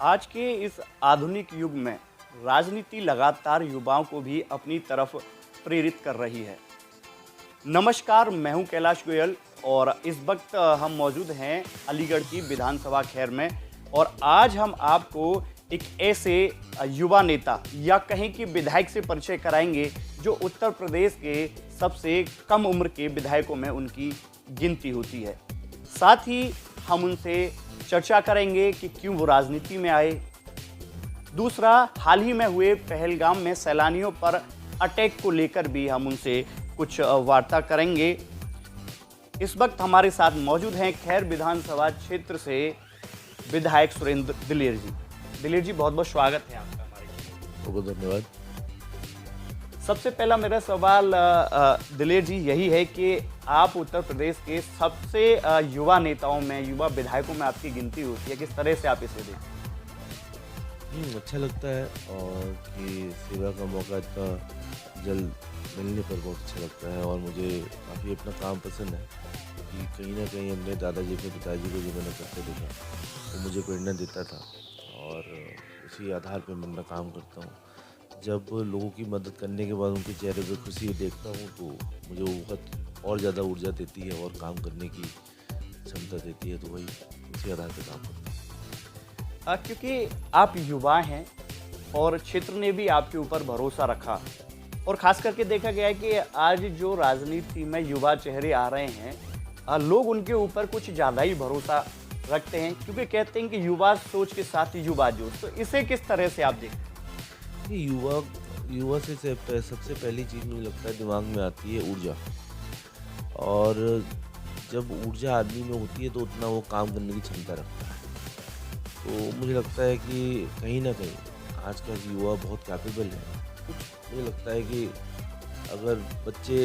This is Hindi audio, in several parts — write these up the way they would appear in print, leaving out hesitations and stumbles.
आज के इस आधुनिक युग में राजनीति लगातार युवाओं को भी अपनी तरफ प्रेरित कर रही है। नमस्कार, मैं हूं कैलाश गोयल और इस वक्त हम मौजूद हैं अलीगढ़ की विधानसभा खैर में। और आज हम आपको एक ऐसे युवा नेता या कहें कि विधायक से परिचय कराएंगे जो उत्तर प्रदेश के सबसे कम उम्र के विधायकों में उनकी गिनती होती है। साथ ही हम उनसे चर्चा करेंगे कि क्यों वो राजनीति में आए। दूसरा, हाल ही में हुए पहलगाम में सैलानियों पर अटैक को लेकर भी हम उनसे कुछ वार्ता करेंगे। इस वक्त हमारे साथ मौजूद हैं खैर विधानसभा क्षेत्र से विधायक सुरेंद्र दिलेर जी। दिलेर जी, बहुत बहुत स्वागत है आपका हमारे शो। बहुत धन्यवाद। सबसे पहला मेरा सवाल दिलेर जी यही है कि आप उत्तर प्रदेश के सबसे युवा नेताओं में, युवा विधायकों में आपकी गिनती होती है। किस तरह से आप इसे देखते हैं? अच्छा लगता है और कि सेवा का मौका इतना जल्द मिलने पर बहुत अच्छा लगता है। और मुझे काफ़ी अपना काम पसंद है कि कहीं ना कहीं अपने दादाजी, अपने पिताजी को जो मैंने करते देखा वो मुझे प्रेरणा देता था और उसी आधार पर मैं अपना काम करता हूँ। जब लोगों की मदद करने के बाद उनके चेहरे पे खुशी देखता हूँ तो मुझे वो बहुत और ज़्यादा ऊर्जा देती है और काम करने की क्षमता देती है। तो वही उसी आधार पर काम करता हूँ। क्योंकि आप युवा हैं और क्षेत्र ने भी आपके ऊपर भरोसा रखा और खास करके देखा गया है कि आज जो राजनीति में युवा चेहरे आ रहे हैं, लोग उनके ऊपर कुछ ज़्यादा ही भरोसा रखते हैं, क्योंकि कहते हैं कि युवा सोच के साथ युवा जोश। तो इसे किस तरह से आप देखते हैं? ये युवा से सबसे पहली चीज़ मुझे लगता है दिमाग में आती है ऊर्जा। और जब ऊर्जा आदमी में होती है तो उतना वो काम करने की क्षमता रखता है। तो मुझे लगता है कि कहीं ना कहीं आज का युवा बहुत कैपेबल है। कुछ मुझे लगता है कि अगर बच्चे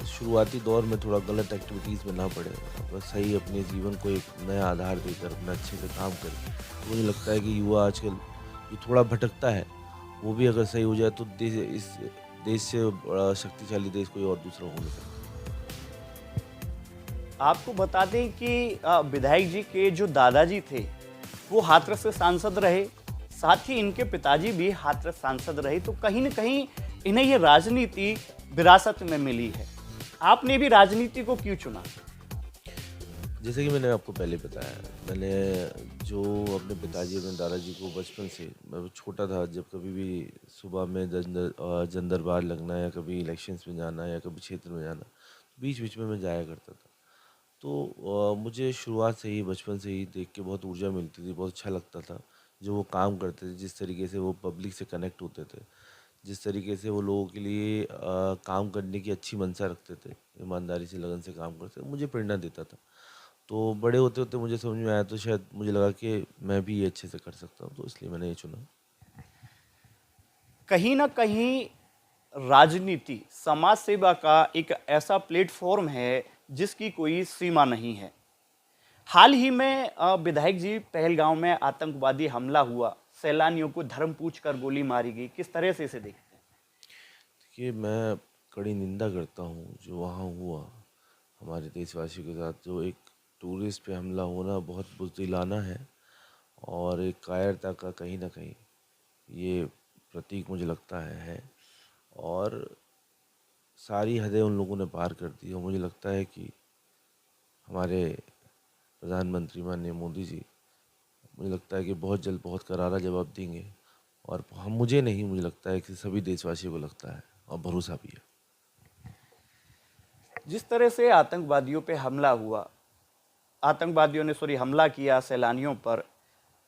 शुरुआती दौर में थोड़ा गलत एक्टिविटीज़ में ना पड़े, अगर सही अपने जीवन को एक नया आधार देकर अपना अच्छे से काम करे, तो मुझे लगता है कि युवा आजकल जो थोड़ा भटकता है वो भी अगर सही हो जाए तो इस देश से बड़ा शक्तिशाली देश कोई और दूसरा हो नहीं सकता। आपको बता दें कि विधायक जी के जो दादाजी थे वो हाथरस से सांसद रहे, साथ ही इनके पिताजी भी हाथरस सांसद रहे। तो कहीं न कहीं इन्हें ये राजनीति विरासत में मिली है। आपने भी राजनीति को क्यों चुना? जैसे कि मैंने आपको पहले बताया, मैंने जो अपने पिताजी, अपने दादाजी को बचपन से, मैं छोटा था जब कभी भी सुबह में जन दरबार लगना या कभी इलेक्शंस में जाना या कभी क्षेत्र में जाना, बीच बीच में मैं जाया करता था। तो मुझे शुरुआत से ही, बचपन से ही देख के बहुत ऊर्जा मिलती थी, बहुत अच्छा लगता था जो वो काम करते थे, जिस तरीके से वो पब्लिक से कनेक्ट होते थे, जिस तरीके से वो लोगों के लिए काम करने की अच्छी मंशा रखते थे, ईमानदारी से, लगन से काम करते थे, मुझे प्रेरणा देता था। तो बड़े होते होते मुझे समझ में आया तो शायद मुझे लगा कि मैं भी ये अच्छे से कर सकता हूँ, तो इसलिए मैंने ये चुना। कहीं न कहीं राजनीति समाज सेवा का एक ऐसा प्लेटफॉर्म है जिसकी कोई सीमा नहीं है। हाल ही में विधायक जी, पहलगांव में आतंकवादी हमला हुआ, सैलानियों को धर्म पूछकर गोली मारी गई। किस तरह से इसे देखते हैं? देखिए, मैं कड़ी निंदा करता हूँ जो वहाँ हुआ हमारे देशवासियों के साथ। जो एक टूरिस्ट पे हमला होना बहुत बुज़दिलाना है और एक कायरता का कहीं ना कहीं ये प्रतीक मुझे लगता है। और सारी हदें उन लोगों ने पार कर दी और मुझे लगता है कि हमारे प्रधानमंत्री माननीय मोदी जी, मुझे लगता है कि बहुत जल्द बहुत करारा जवाब देंगे। और हम, मुझे नहीं, मुझे लगता है कि सभी देशवासियों को लगता है और भरोसा भी है। जिस तरह से आतंकवादियों पे हमला हुआ, आतंकवादियों ने हमला किया सैलानियों पर,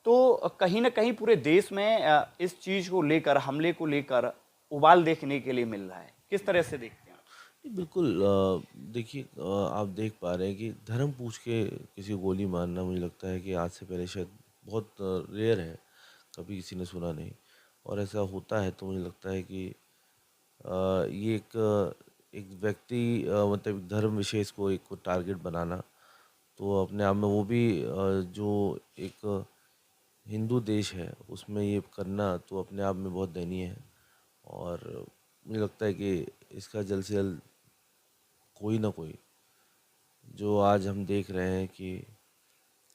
तो कहीं न कहीं पूरे देश में इस चीज़ को लेकर, हमले को लेकर उबाल देखने के लिए मिल रहा है। किस तरह से देखते हैं आप? नहीं, बिल्कुल। देखिए, आप देख पा रहे हैं कि धर्म पूछ के किसी को गोली मारना, मुझे लगता है कि आज से पहले शायद बहुत रेयर है, कभी किसी ने सुना नहीं। और ऐसा होता है तो मुझे लगता है कि ये एक व्यक्ति, मतलब एक धर्म विशेष को एक को टारगेट बनाना, तो अपने आप में वो भी जो एक हिंदू देश है उसमें ये करना तो अपने आप में बहुत दयनीय है। और मुझे लगता है कि इसका जल्द से जल्द कोई ना कोई, जो आज हम देख रहे हैं कि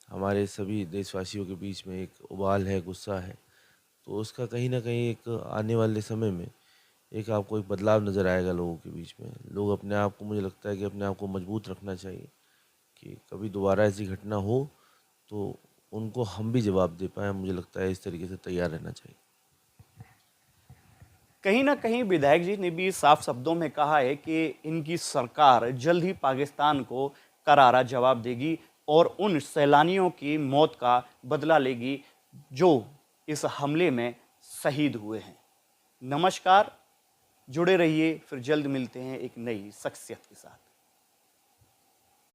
हमारे सभी देशवासियों के बीच में एक उबाल है, गुस्सा है, तो उसका कहीं न कहीं एक आने वाले समय में एक आपको एक बदलाव नज़र आएगा लोगों के बीच में। लोग अपने आप को, मुझे लगता है कि अपने आप को मजबूत रखना चाहिए कि कभी दोबारा ऐसी घटना हो तो उनको हम भी जवाब दे पाएँ। मुझे लगता है इस तरीके से तैयार रहना चाहिए। कहीं ना कहीं विधायक जी ने भी साफ शब्दों में कहा है कि इनकी सरकार जल्द ही पाकिस्तान को करारा जवाब देगी और उन सैलानियों की मौत का बदला लेगी जो इस हमले में शहीद हुए हैं। नमस्कार, जुड़े रहिए, फिर जल्द मिलते हैं एक नई शख्सियत के साथ।